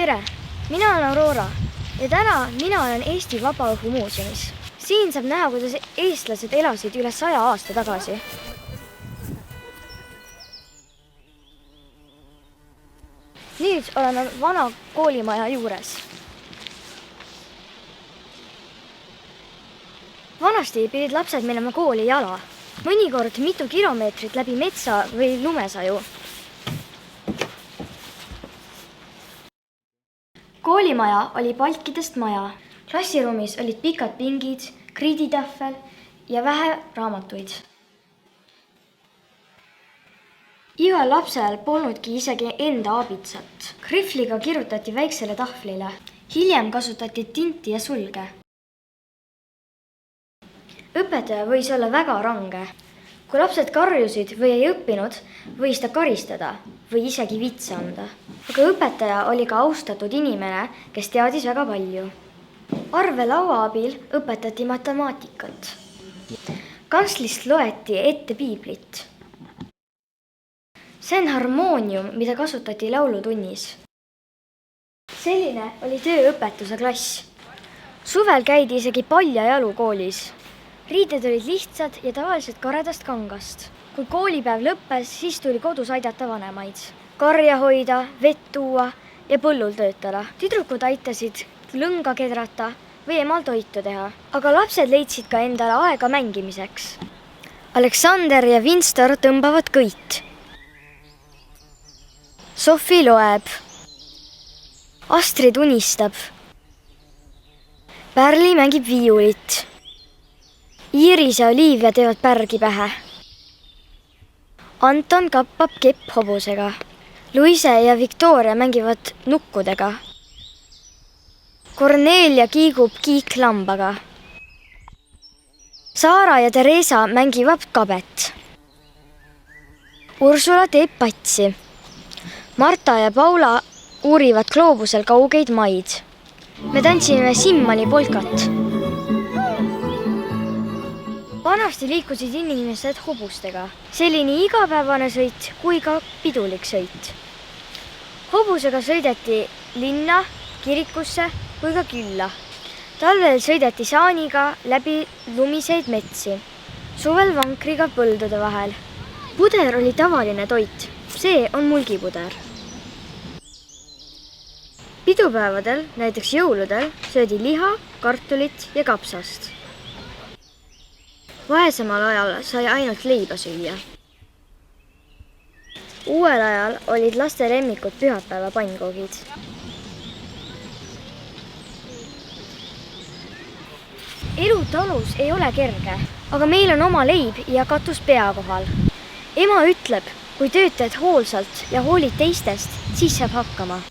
Tere! Mina olen Aurora ja täna mina olen Eesti Vabaõhumuuseumis. Siin saab näha, kuidas eestlased elasid üle 100 aasta tagasi. Nüüd oleme vana koolimaja juures. Vanasti pidid lapsed minema kooli jala, mõnikord mitu kilomeetrit läbi metsa või lumesaju. Koolimaja oli palkidest maja. Klassiruumis olid pikad pingid, kriiditahvel ja vähe raamatuid. Igal lapsel polnudki isegi enda abitsat. Krihvliga kirjutati väiksele tahvlile. Hiljem kasutati tinti ja sulge. Õpetaja võis olla väga range. Kui lapsed karjusid või ei õppinud, võis ta karistada või isegi vitsa anda. Aga õpetaja oli ka austatud inimene, kes teadis väga palju. Arvelaua abil õpetati matemaatikat. Kantslist loeti ette piiblit. See on harmoonium, mida kasutati laulutunnis. Selline oli tööõpetuse klass. Suvel käidi isegi paljajalu koolis. Riided olid lihtsad ja tavaliselt karedast kangast. Kui koolipäev lõppes, siis tuli kodus aidata vanemaid. Karja hoida, vett tuua ja põllul töötada. Tüdrukud aitasid lõnga kedrata või emal toitu teha. Aga lapsed leidsid ka endale aega mängimiseks. Aleksander ja Vinstor tõmbavad kõit. Sofi loeb. Astrid unistab. Pärli mängib viiulit. Iiris ja Olivia teevad pärgi pähe. Anton kappab kepp hobusega. Luise ja Victoria mängivad nukkudega. Kornelia kiigub kiiklambaga. Saara ja Teresa mängivad kabet. Ursula teeb patsi. Marta ja Paula uurivad gloobusel kaugeid maid. Me tantsime Simmani polkat. Vanasti liikusid inimesed hobustega. See oli nii igapäevane sõit kui ka pidulik sõit. Hobusega sõideti linna, kirikusse või ka külla. Talvel sõideti saaniga läbi lumiseid metsi. Suvel vankriga põldude vahel. Puder oli tavaline toit. See on mulgipuder. Pidupäevadel, näiteks jõuludel, söödi liha, kartulit ja kapsast. Vaesemal ajal sai ainult leiba süüa. Uuel ajal olid laste lemmikud pühapäeva pannkoogid. Elu talus ei ole kerge, aga meil on oma leib ja katus pea kohal. Ema ütleb, kui töötad hoolsalt ja hoolid teistest, siis saab hakkama.